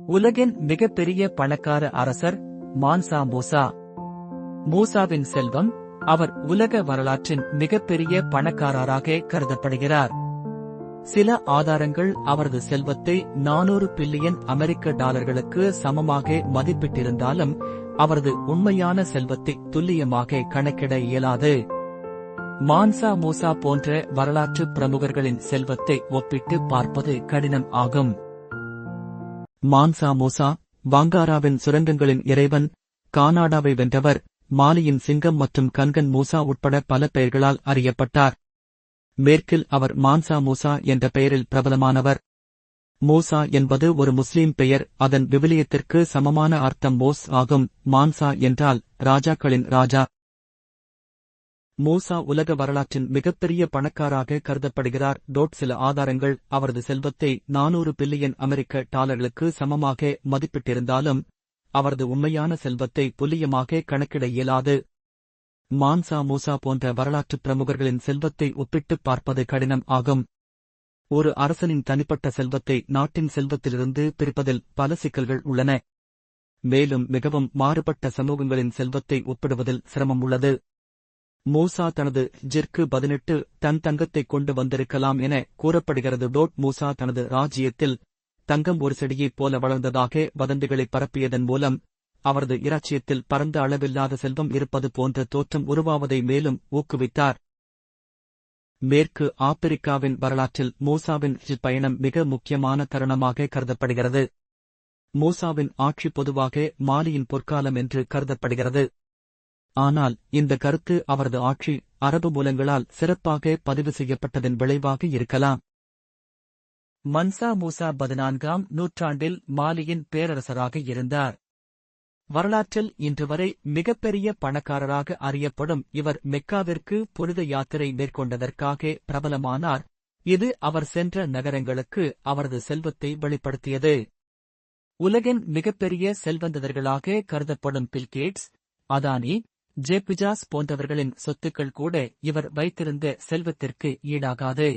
உலகின் மிகப்பெரிய பணக்கார அரசர் மான்சா மூசா. மூசாவின் செல்வம், அவர் உலக வரலாற்றின் மிகப்பெரிய பணக்காரராக கருதப்படுகிறார். சில ஆதாரங்கள் அவரது செல்வத்தை 400 பில்லியன் அமெரிக்க டாலர்களுக்கு சமமாக மதிப்பிட்டிருந்தாலும் அவரது உண்மையான செல்வத்தை துல்லியமாக கணக்கிட இயலாது. மான்சா மூசா போன்ற வரலாற்று பிரமுகர்களின் செல்வத்தை ஒப்பிட்டு பார்ப்பது கடினம் ஆகும். மான்சா மூசா, வாங்காராவின் சுரங்கங்களின் இறைவன், கானாடாவை வென்றவர், மாலியின் சிங்கம் மற்றும் கன்கன் மூசா உட்பட பல பெயர்களால் அறியப்பட்டார். மேற்கில் அவர் மான்சா மூசா என்ற பெயரில் பிரபலமானவர். மூசா என்பது ஒரு முஸ்லீம் பெயர். அதன் விவிலியத்திற்கு சமமான அர்த்தம் மோஸ் ஆகும். மான்சா என்றால் ராஜாக்களின் ராஜா. மூசா உலக வரலாற்றின் மிகப்பெரிய பணக்காராக கருதப்படுகிறார். சில ஆதாரங்கள் அவரது செல்வத்தை 400 பில்லியன் அமெரிக்க டாலர்களுக்கு சமமாக மதிப்பிட்டிருந்தாலும் அவரது உண்மையான செல்வத்தை துல்லியமாக கணக்கிட இயலாது. மான்சா மூசா போன்ற வரலாற்று பிரமுகர்களின் செல்வத்தை ஒப்பிட்டுப் பார்ப்பது கடினம் ஆகும். ஒரு அரசனின் தனிப்பட்ட செல்வத்தை நாட்டின் செல்வத்திலிருந்து பிரிப்பதில் பல சிக்கல்கள் உள்ளன. மேலும் மிகவும் மாறுபட்ட சமூகங்களின் செல்வத்தை ஒப்பிடுவதில் சிரமம் உள்ளது. மூசா தனது ஜிற்கு 18 டன் தங்கத்தை கொண்டு வந்திருக்கலாம் என கூறப்படுகிறது. மூசா தனது ராஜ்ஜியத்தில் தங்கம் ஒரு செடியைப் போல வளர்ந்ததாக வதந்திகளை பரப்பியதன் மூலம் அவரது இராச்சியத்தில் பரந்த அளவில்லாத செல்வம் இருப்பது போன்ற தோற்றம் உருவாவதை மேலும் ஊக்குவித்தார். மேற்கு ஆப்பிரிக்காவின் வரலாற்றில் மூசாவின் பயணம் மிக முக்கியமான தருணமாக கருதப்படுகிறது. மூசாவின் ஆட்சி பொதுவாக மாலியின் பொற்காலம் என்று கருதப்படுகிறது. ஆனால் இந்த கருத்து அவரது ஆட்சி அரபு மூலங்களால் சிறப்பாக பதிவு செய்யப்பட்டதன் விளைவாக இருக்கலாம். மன்சா மூசா 14ஆம் நூற்றாண்டில் மாலியின் பேரரசராக இருந்தார். வரலாற்றில் இன்றுவரை மிகப்பெரிய பணக்காரராக அறியப்படும் இவர் மெக்காவிற்கு புனித யாத்திரை மேற்கொண்டதற்காக பிரபலமானார். இது அவர் சென்ற நகரங்களுக்கு அவரது செல்வத்தை வெளிப்படுத்தியது. உலகின் மிகப்பெரிய செல்வந்தர்களாக கருதப்படும் பில் கேட்ஸ், அதானி, ஜெப் பெஜோஸ் போன்றவர்களின் சொத்துக்கள் கூட இவர் வைத்திருந்த செல்வத்திற்கு ஈடாகாது.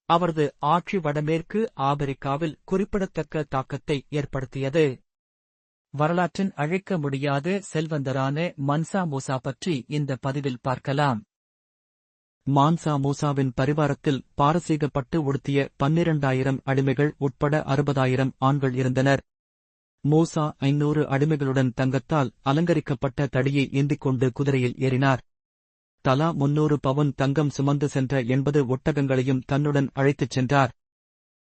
அவரது ஆட்சி வடமேற்கு ஆப்பிரிக்காவில் குறிப்பிடத்தக்க தாக்கத்தை ஏற்படுத்தியது. வரலாற்றின் அழைக்க முடியாத செல்வந்தரான மன்சா மூசா பற்றி இந்த பதிவில் பார்க்கலாம். மான்சா மூசாவின் பரிவாரத்தில் பாரசீக பட்டு உடுத்திய 12,000 அடிமைகள் உட்பட 60,000 ஆண்கள் இருந்தனர். மூசா 500 அடிமைகளுடன் தங்கத்தால் அலங்கரிக்கப்பட்ட தடியை ஏந்திக் கொண்டு குதிரையில் ஏறினார். தலா 300 பவுன் தங்கம் சுமந்து சென்ற 80 ஒட்டகங்களையும் தன்னுடன் அழைத்துச் சென்றார்.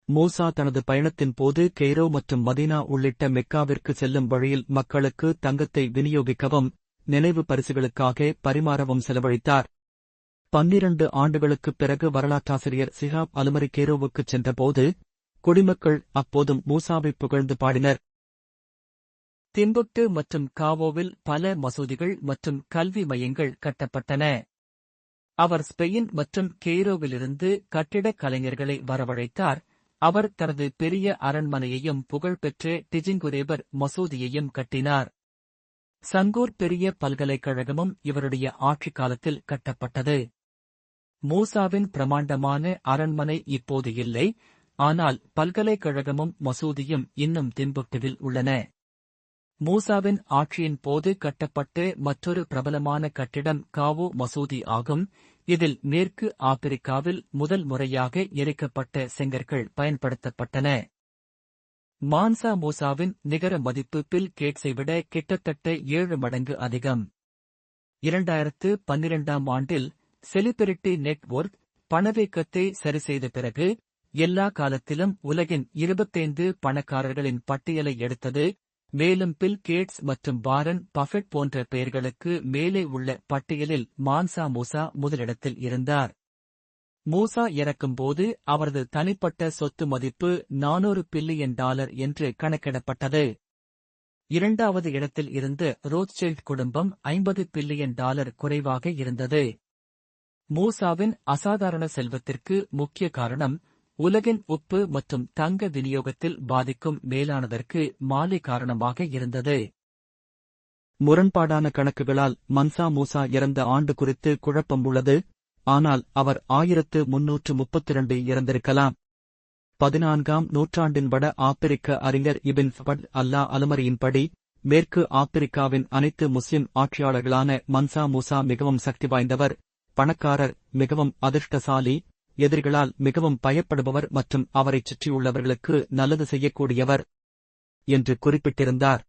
மூசா தனது பயணத்தின் போது கெய்ரோ மற்றும் மதீனா உள்ளிட்ட மெக்காவிற்கு செல்லும் வழியில் மக்களுக்கு தங்கத்தை விநியோகிக்கவும் நினைவு பரிசுகளுக்காக பரிமாறவும் செலவழித்தார். 12 ஆண்டுகளுக்குப் பிறகு வரலாற்றாசிரியர் சிஹாப் அலுமரி கெய்ரோவுக்குச் சென்றபோது குடிமக்கள் அப்போதும் மூசாவை புகழ்ந்து பாடினர். திம்புக்டு மற்றும் காவோவில் பல மசூதிகள் மற்றும் கல்வி மையங்கள் கட்டப்பட்டன. அவர் ஸ்பெயின் மற்றும் கெய்ரோவிலிருந்து கட்டிடக் கலைஞர்களை வரவழைத்தார். அவர் தனது பெரிய அரண்மனையையும் புகழ்பெற்ற டிஜிங்குரேபர் மசூதியையும் கட்டினார். சங்கூர் பெரிய பல்கலைக்கழகமும் இவருடைய ஆட்சிக் காலத்தில் கட்டப்பட்டது. மூசாவின் பிரமாண்டமான அரண்மனை இப்போது இல்லை, ஆனால் பல்கலைக்கழகமும் மசூதியும் இன்னும் திம்புக்டுவில் உள்ளன. மூசாவின் ஆட்சியின் போது கட்டப்பட்ட மற்றொரு பிரபலமான கட்டிடம் காவோ மசூதி ஆகும். இதில் மேற்கு ஆப்பிரிக்காவில் முதல் முறையாக எரிக்கப்பட்ட செங்கற்கள் பயன்படுத்தப்பட்டன. மான்சா மூசாவின் நிகர மதிப்பு பில் கேட்ஸை விட கிட்டத்தட்ட 7 மடங்கு அதிகம். 2012ஆம் ஆண்டில் செலிபிரிட்டி நெட்வொர்க் பணவீக்கத்தை சரிசெய்த பிறகு எல்லா காலத்திலும் உலகின் 25 பணக்காரர்களின் பட்டியலை எடுத்தது. மேலும் பில் கேட்ஸ் மற்றும் வாரன் பஃபெட் போன்ற பெயர்களுக்கு மேலே உள்ள பட்டியலில் மான்சா மூசா முதலிடத்தில் இருந்தார். மூசா இறக்கும்போது அவரது தனிப்பட்ட சொத்து மதிப்பு $400 பில்லியன் என்று கணக்கிடப்பட்டது. 2வது இடத்தில் இருந்த ரோத்ஷில்ட் குடும்பம் $50 பில்லியன் குறைவாக இருந்தது. மூசாவின் அசாதாரண செல்வத்திற்கு முக்கிய காரணம் உலகின் உப்பு மற்றும் தங்க விநியோகத்தில் பாதிக்கும் மேலானதற்கு மாலி காரணமாக இருந்தது. முரண்பாடான கணக்குகளால் மன்சா மூசா இறந்த ஆண்டு குறித்து குழப்பம் உள்ளது. ஆனால் அவர் 1332 இறந்திருக்கலாம். 14ஆம் நூற்றாண்டின் வட ஆப்பிரிக்க அறிஞர் இபின் ஃபபட் அல்லா அலுமரியின்படி, மேற்கு ஆப்பிரிக்காவின் அனைத்து முஸ்லிம் ஆட்சியாளர்களான மன்சா மூசா மிகவும் சக்தி வாய்ந்தவர், பணக்காரர், மிகவும் அதிர்ஷ்டசாலி, எதிரிகளால் மிகவும் பயப்படுபவர் மற்றும் அவரைச் சுற்றியுள்ளவர்களுக்கு நல்லது செய்யக்கூடியவர் என்று குறிப்பிட்டிருந்தார்.